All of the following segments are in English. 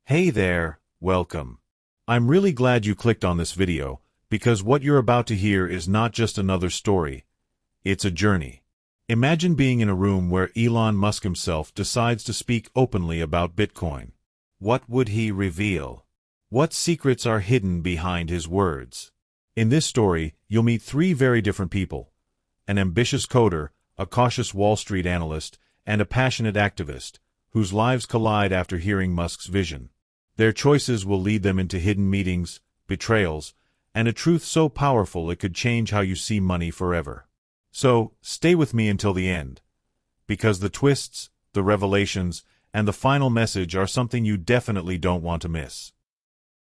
Hey there, welcome. I'm really glad you clicked on this video, because what you're about to hear is not just another story, it's a journey. Imagine being in a room where Elon Musk himself decides to speak openly about Bitcoin. What would he reveal? What secrets are hidden behind his words? In this story, you'll meet three very different people: an ambitious coder, a cautious Wall Street analyst, and a passionate activist, whose lives collide after hearing Musk's vision. Their choices will lead them into hidden meetings, betrayals, and a truth so powerful it could change how you see money forever. So, stay with me until the end, because the twists, the revelations, and the final message are something you definitely don't want to miss.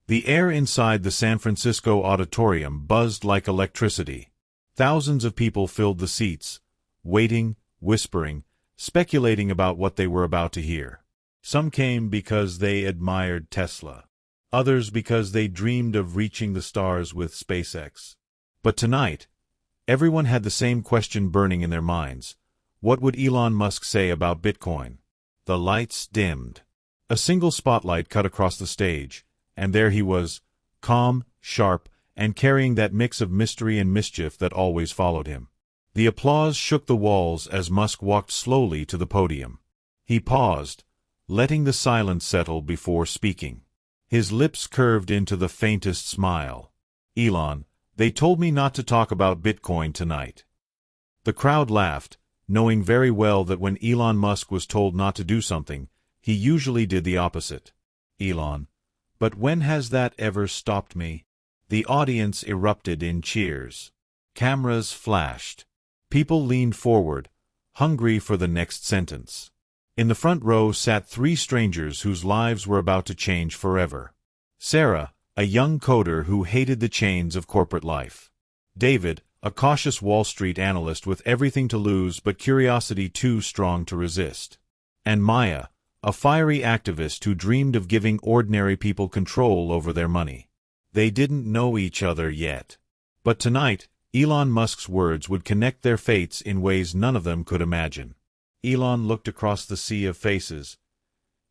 The air inside the San Francisco auditorium buzzed like electricity. Thousands of people filled the seats, waiting, whispering, speculating about what they were about to hear. Some came because they admired Tesla, others because they dreamed of reaching the stars with SpaceX. But tonight, everyone had the same question burning in their minds. What would Elon Musk say about Bitcoin? The lights dimmed. A single spotlight cut across the stage, and there he was, calm, sharp, and carrying that mix of mystery and mischief that always followed him. The applause shook the walls as Musk walked slowly to the podium. He paused, letting the silence settle before speaking. His lips curved into the faintest smile. "Elon, they told me not to talk about Bitcoin tonight." The crowd laughed, knowing very well that when Elon Musk was told not to do something, he usually did the opposite. "Elon, but when has that ever stopped me?" The audience erupted in cheers. Cameras flashed. People leaned forward, hungry for the next sentence. In the front row sat three strangers whose lives were about to change forever. Sarah, a young coder who hated the chains of corporate life. David, a cautious Wall Street analyst with everything to lose but curiosity too strong to resist. And Maya, a fiery activist who dreamed of giving ordinary people control over their money. They didn't know each other yet. But tonight, Elon Musk's words would connect their fates in ways none of them could imagine. Elon looked across the sea of faces,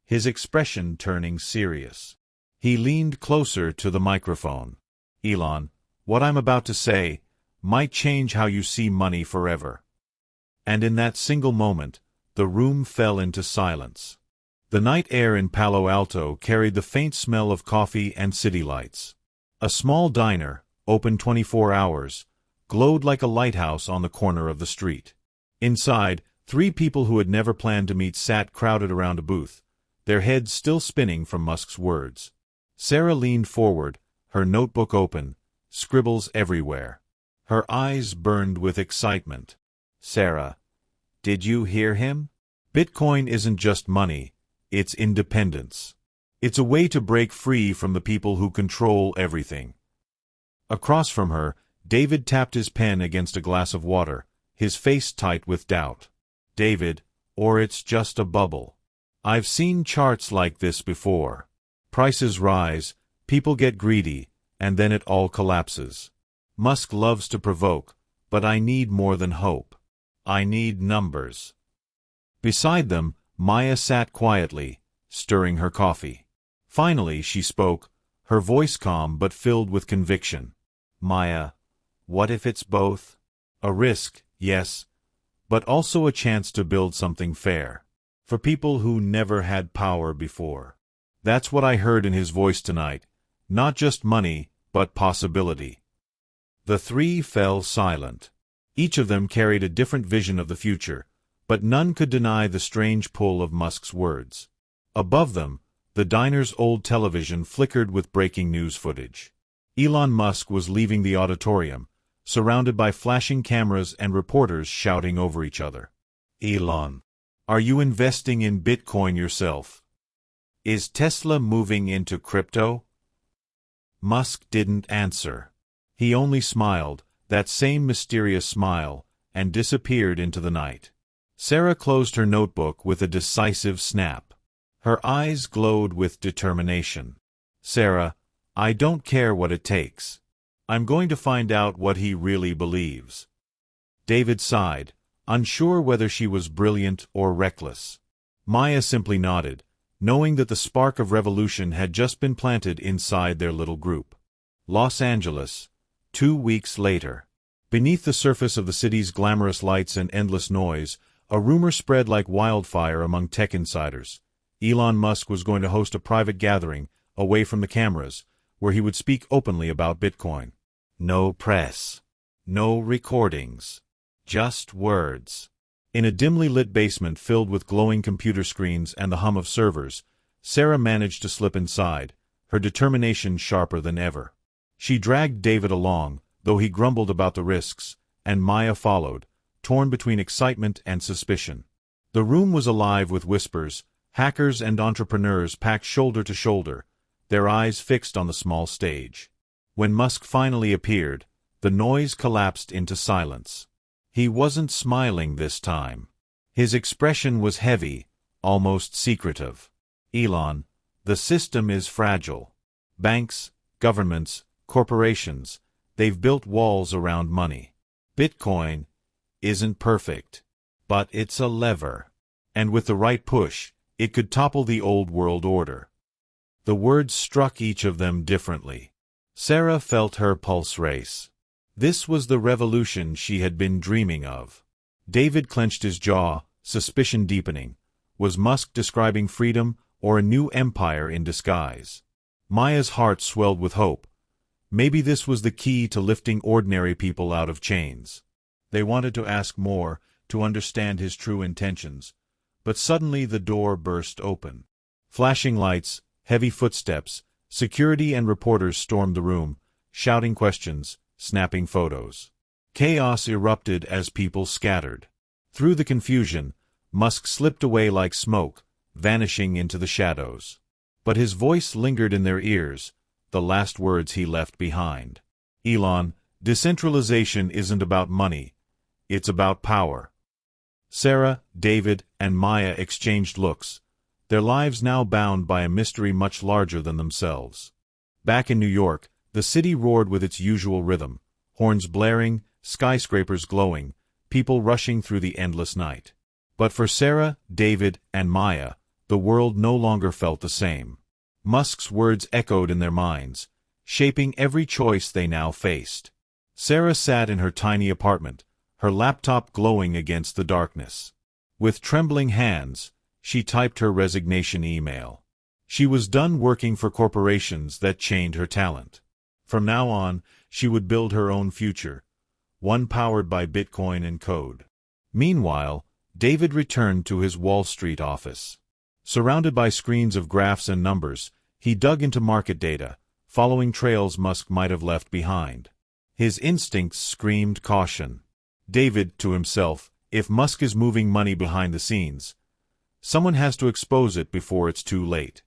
his expression turning serious. He leaned closer to the microphone. "Elon, what I'm about to say might change how you see money forever." And in that single moment, the room fell into silence. The night air in Palo Alto carried the faint smell of coffee and city lights. A small diner, open 24 hours, glowed like a lighthouse on the corner of the street. Inside, three people who had never planned to meet sat crowded around a booth, their heads still spinning from Musk's words. Sarah leaned forward, her notebook open, scribbles everywhere. Her eyes burned with excitement. "Sarah, did you hear him? Bitcoin isn't just money, it's independence. It's a way to break free from the people who control everything." Across from her, David tapped his pen against a glass of water, his face tight with doubt. "David, or it's just a bubble. I've seen charts like this before. Prices rise, people get greedy, and then it all collapses. Musk loves to provoke, but I need more than hope. I need numbers." Beside them, Maya sat quietly, stirring her coffee. Finally, she spoke, her voice calm but filled with conviction. "Maya, what if it's both? A risk, yes, but also a chance to build something fair. For people who never had power before." That's what I heard in his voice tonight. Not just money, but possibility. The three fell silent. Each of them carried a different vision of the future, but none could deny the strange pull of Musk's words. Above them, the diner's old television flickered with breaking news footage. Elon Musk was leaving the auditorium, surrounded by flashing cameras and reporters shouting over each other. "Elon, are you investing in Bitcoin yourself? Is Tesla moving into crypto?" Musk didn't answer. He only smiled, that same mysterious smile, and disappeared into the night. Sarah closed her notebook with a decisive snap. Her eyes glowed with determination. "Sarah, I don't care what it takes. I'm going to find out what he really believes." David sighed, unsure whether she was brilliant or reckless. Maya simply nodded, knowing that the spark of revolution had just been planted inside their little group. Los Angeles, 2 weeks later. Beneath the surface of the city's glamorous lights and endless noise, a rumor spread like wildfire among tech insiders. Elon Musk was going to host a private gathering, away from the cameras, where he would speak openly about Bitcoin. No press. No recordings. Just words. In a dimly lit basement filled with glowing computer screens and the hum of servers, Sarah managed to slip inside, her determination sharper than ever. She dragged David along, though he grumbled about the risks, and Maya followed, torn between excitement and suspicion. The room was alive with whispers, hackers and entrepreneurs packed shoulder to shoulder, their eyes fixed on the small stage. When Musk finally appeared, the noise collapsed into silence. He wasn't smiling this time. His expression was heavy, almost secretive. Elon, the system is fragile. Banks, governments, corporations, they've built walls around money. Bitcoin isn't perfect, but it's a lever. And with the right push, it could topple the old world order. The words struck each of them differently. Sarah felt her pulse race. This was the revolution she had been dreaming of. David clenched his jaw, suspicion deepening. Was Musk describing freedom or a new empire in disguise? Maya's heart swelled with hope. Maybe this was the key to lifting ordinary people out of chains. They wanted to ask more, to understand his true intentions. But suddenly the door burst open. Flashing lights, heavy footsteps, security and reporters stormed the room, shouting questions, snapping photos. Chaos erupted as people scattered. Through the confusion, Musk slipped away like smoke, vanishing into the shadows. But his voice lingered in their ears, the last words he left behind. Elon, decentralization isn't about money. It's about power. Sarah, David, and Maya exchanged looks, their lives now bound by a mystery much larger than themselves. Back in New York, the city roared with its usual rhythm, horns blaring, skyscrapers glowing, people rushing through the endless night. But for Sarah, David, and Maya, the world no longer felt the same. Musk's words echoed in their minds, shaping every choice they now faced. Sarah sat in her tiny apartment, her laptop glowing against the darkness. With trembling hands, she typed her resignation email. She was done working for corporations that chained her talent. From now on, she would build her own future, one powered by Bitcoin and code. Meanwhile, David returned to his Wall Street office. Surrounded by screens of graphs and numbers, he dug into market data, following trails Musk might have left behind. His instincts screamed caution. David, to himself, if Musk is moving money behind the scenes, someone has to expose it before it's too late.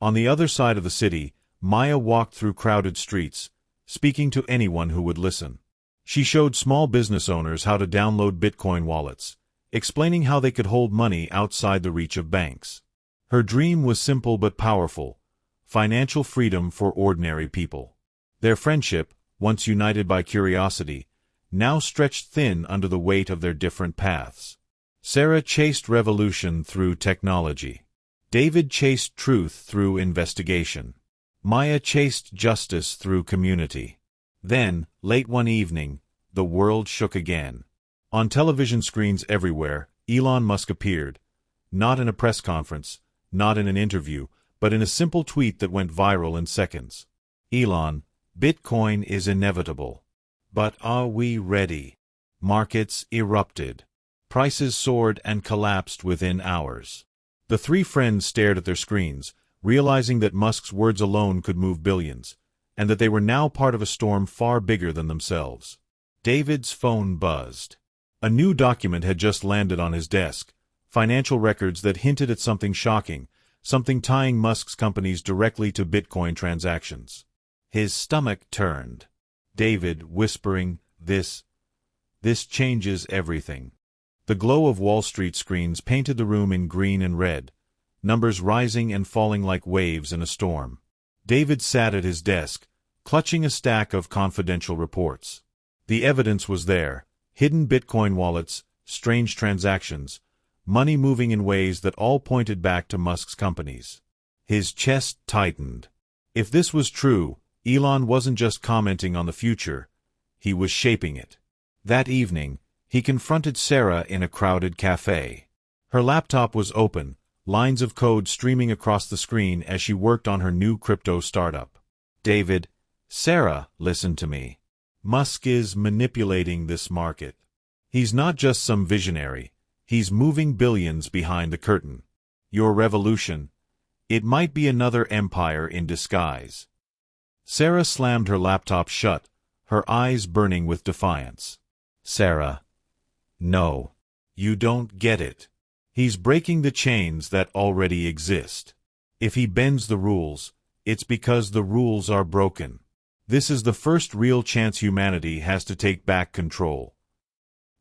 On the other side of the city, Maya walked through crowded streets, speaking to anyone who would listen. She showed small business owners how to download Bitcoin wallets, explaining how they could hold money outside the reach of banks. Her dream was simple but powerful: financial freedom for ordinary people. Their friendship, once united by curiosity, now stretched thin under the weight of their different paths. Sarah chased revolution through technology. David chased truth through investigation. Maya chased justice through community. Then, late one evening, the world shook again. On television screens everywhere, Elon Musk appeared, not in a press conference, not in an interview, but in a simple tweet that went viral in seconds. Elon, Bitcoin is inevitable. But are we ready? Markets erupted. Prices soared and collapsed within hours. The three friends stared at their screens, realizing that Musk's words alone could move billions, and that they were now part of a storm far bigger than themselves. David's phone buzzed. A new document had just landed on his desk, financial records that hinted at something shocking, something tying Musk's companies directly to Bitcoin transactions. His stomach turned. David, whispering, This changes everything. The glow of Wall Street screens painted the room in green and red, numbers rising and falling like waves in a storm. David sat at his desk, clutching a stack of confidential reports. The evidence was there: hidden Bitcoin wallets, strange transactions, money moving in ways that all pointed back to Musk's companies. His chest tightened. If this was true, Elon wasn't just commenting on the future, he was shaping it. That evening, he confronted Sarah in a crowded cafe. Her laptop was open, lines of code streaming across the screen as she worked on her new crypto startup. "David, Sarah, listen to me. Musk is manipulating this market. He's not just some visionary, he's moving billions behind the curtain. Your revolution, it might be another empire in disguise." Sarah slammed her laptop shut, her eyes burning with defiance. "Sarah, no. You don't get it. He's breaking the chains that already exist. If he bends the rules, it's because the rules are broken. This is the first real chance humanity has to take back control."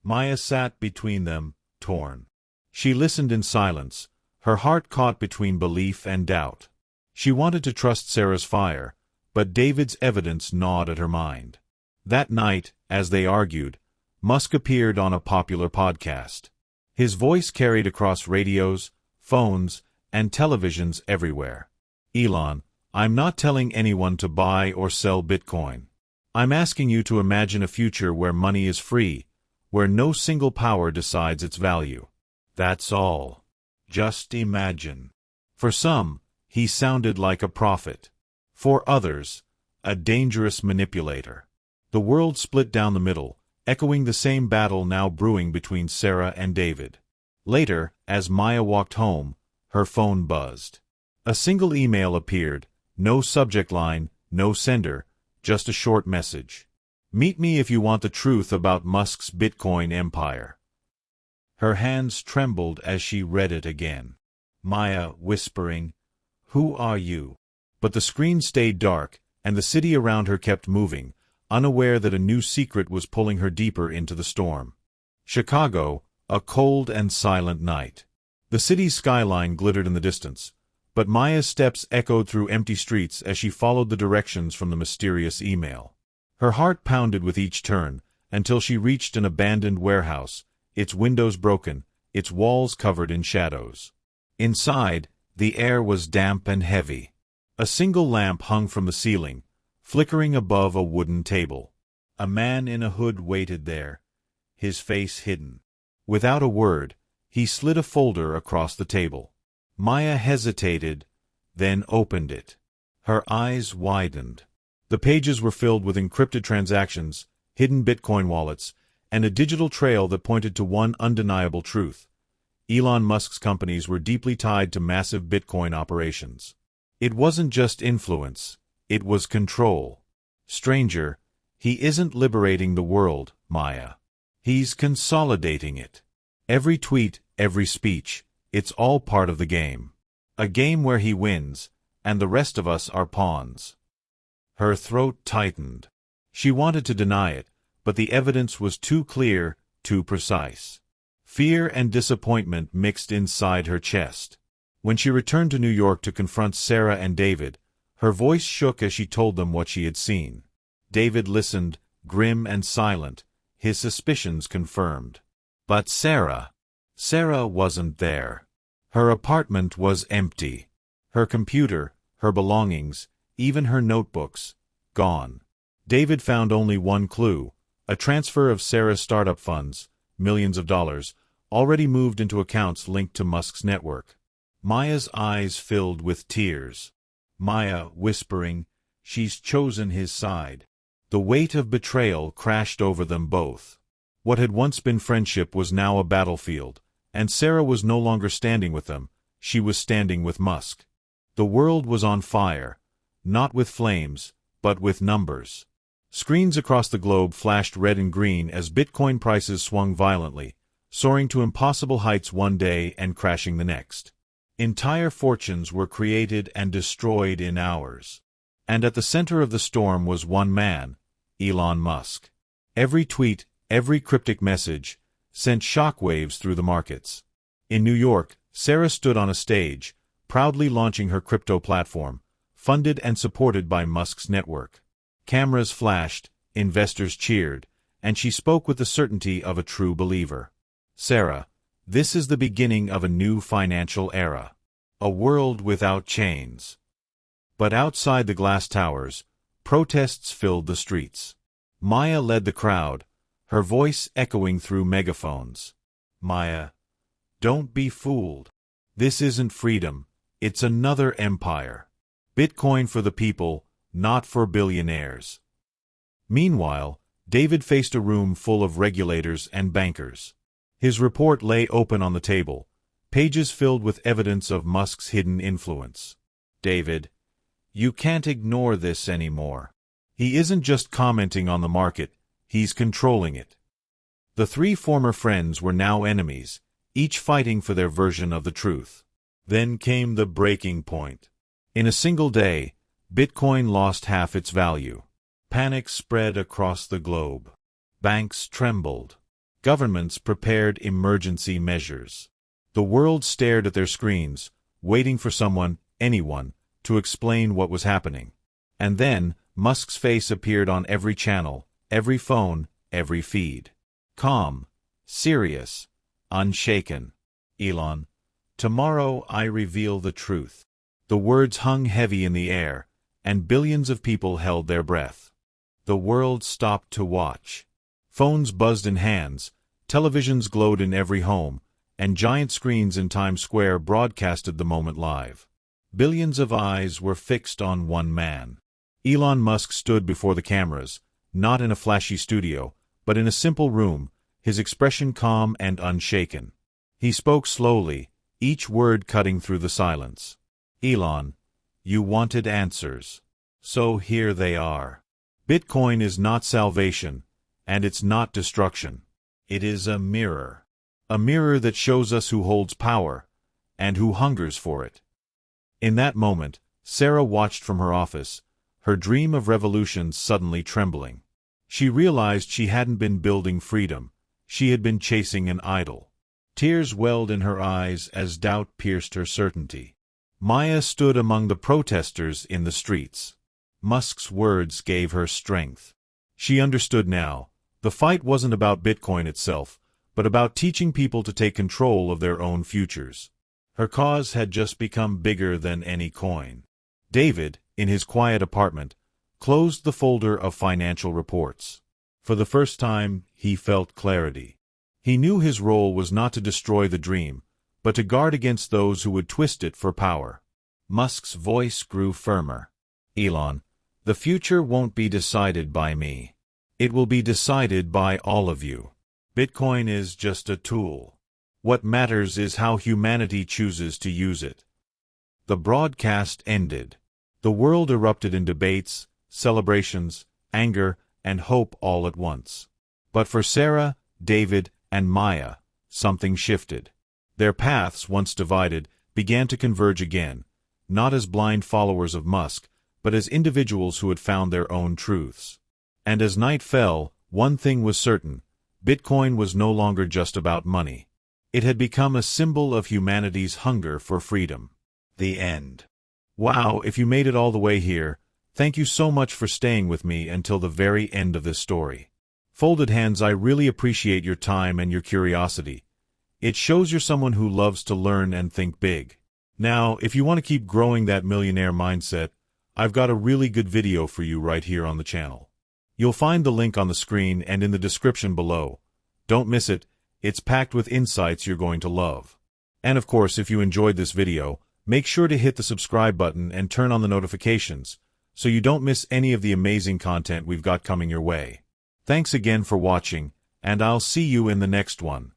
Maya sat between them, torn. She listened in silence, her heart caught between belief and doubt. She wanted to trust Sarah's fire, but David's evidence gnawed at her mind. That night, as they argued, Musk appeared on a popular podcast. His voice carried across radios, phones, and televisions everywhere. "Elon, I'm not telling anyone to buy or sell Bitcoin. I'm asking you to imagine a future where money is free, where no single power decides its value. That's all. Just imagine." For some, he sounded like a prophet. For others, a dangerous manipulator. The world split down the middle, echoing the same battle now brewing between Sarah and David. Later, as Maya walked home, her phone buzzed. A single email appeared, no subject line, no sender, just a short message. "Meet me if you want the truth about Musk's Bitcoin empire." Her hands trembled as she read it again. Maya whispering, "Who are you?" But the screen stayed dark, and the city around her kept moving, unaware that a new secret was pulling her deeper into the storm. Chicago, a cold and silent night. The city's skyline glittered in the distance, but Maya's steps echoed through empty streets as she followed the directions from the mysterious email. Her heart pounded with each turn, until she reached an abandoned warehouse, its windows broken, its walls covered in shadows. Inside, the air was damp and heavy. A single lamp hung from the ceiling, flickering above a wooden table. A man in a hood waited there, his face hidden. Without a word, he slid a folder across the table. Maya hesitated, then opened it. Her eyes widened. The pages were filled with encrypted transactions, hidden Bitcoin wallets, and a digital trail that pointed to one undeniable truth. Elon Musk's companies were deeply tied to massive Bitcoin operations. It wasn't just influence, it was control. "Stranger, he isn't liberating the world, Maya. He's consolidating it. Every tweet, every speech, it's all part of the game. A game where he wins, and the rest of us are pawns." Her throat tightened. She wanted to deny it, but the evidence was too clear, too precise. Fear and disappointment mixed inside her chest. When she returned to New York to confront Sarah and David, her voice shook as she told them what she had seen. David listened, grim and silent, his suspicions confirmed. But Sarah wasn't there. Her apartment was empty. Her computer, her belongings, even her notebooks, gone. David found only one clue, a transfer of Sarah's startup funds, millions of dollars, already moved into accounts linked to Musk's network. Maya's eyes filled with tears. Maya whispering, "She's chosen his side." The weight of betrayal crashed over them both. What had once been friendship was now a battlefield, and Sarah was no longer standing with them, she was standing with Musk. The world was on fire, not with flames, but with numbers. Screens across the globe flashed red and green as Bitcoin prices swung violently, soaring to impossible heights one day and crashing the next. Entire fortunes were created and destroyed in hours. And at the center of the storm was one man, Elon Musk. Every tweet, every cryptic message, sent shockwaves through the markets. In New York, Sarah stood on a stage, proudly launching her crypto platform, funded and supported by Musk's network. Cameras flashed, investors cheered, and she spoke with the certainty of a true believer. "Sarah, This is the beginning of a new financial era. A world without chains. But outside the glass towers, protests filled the streets. Maya led the crowd, her voice echoing through megaphones. Maya, don't be fooled. This isn't freedom, it's another empire. Bitcoin for the people, not for billionaires. Meanwhile, David faced a room full of regulators and bankers. His report lay open on the table, pages filled with evidence of Musk's hidden influence. David, you can't ignore this anymore. He isn't just commenting on the market, he's controlling it. The three former friends were now enemies, each fighting for their version of the truth. Then came the breaking point. In a single day, Bitcoin lost half its value. Panic spread across the globe. Banks trembled. Governments prepared emergency measures. The world stared at their screens, waiting for someone, anyone, to explain what was happening. And then, Musk's face appeared on every channel, every phone, every feed. Calm, serious, unshaken. Elon, tomorrow I reveal the truth. The words hung heavy in the air, and billions of people held their breath. The world stopped to watch. Phones buzzed in hands, televisions glowed in every home, and giant screens in Times Square broadcasted the moment live. Billions of eyes were fixed on one man. Elon Musk stood before the cameras, not in a flashy studio, but in a simple room, his expression calm and unshaken. He spoke slowly, each word cutting through the silence. Elon, you wanted answers. So here they are. Bitcoin is not salvation, and it's not destruction. It is a mirror. A mirror that shows us who holds power, and who hungers for it. In that moment, Sarah watched from her office, her dream of revolution suddenly trembling. She realized she hadn't been building freedom, she had been chasing an idol. Tears welled in her eyes as doubt pierced her certainty. Maya stood among the protesters in the streets. Musk's words gave her strength. She understood now. The fight wasn't about Bitcoin itself, but about teaching people to take control of their own futures. Her cause had just become bigger than any coin. David, in his quiet apartment, closed the folder of financial reports. For the first time, he felt clarity. He knew his role was not to destroy the dream, but to guard against those who would twist it for power. Musk's voice grew firmer. Elon, the future won't be decided by me. It will be decided by all of you. Bitcoin is just a tool. What matters is how humanity chooses to use it. The broadcast ended. The world erupted in debates, celebrations, anger, and hope all at once. But for Sarah, David, and Maya, something shifted. Their paths, once divided, began to converge again, not as blind followers of Musk, but as individuals who had found their own truths. And as night fell, one thing was certain: Bitcoin was no longer just about money. It had become a symbol of humanity's hunger for freedom. The end. Wow, if you made it all the way here, thank you so much for staying with me until the very end of this story. Folded hands, I really appreciate your time and your curiosity. It shows you're someone who loves to learn and think big. Now, if you want to keep growing that millionaire mindset, I've got a really good video for you right here on the channel. You'll find the link on the screen and in the description below. Don't miss it, it's packed with insights you're going to love. And of course, if you enjoyed this video, make sure to hit the subscribe button and turn on the notifications, so you don't miss any of the amazing content we've got coming your way. Thanks again for watching, and I'll see you in the next one.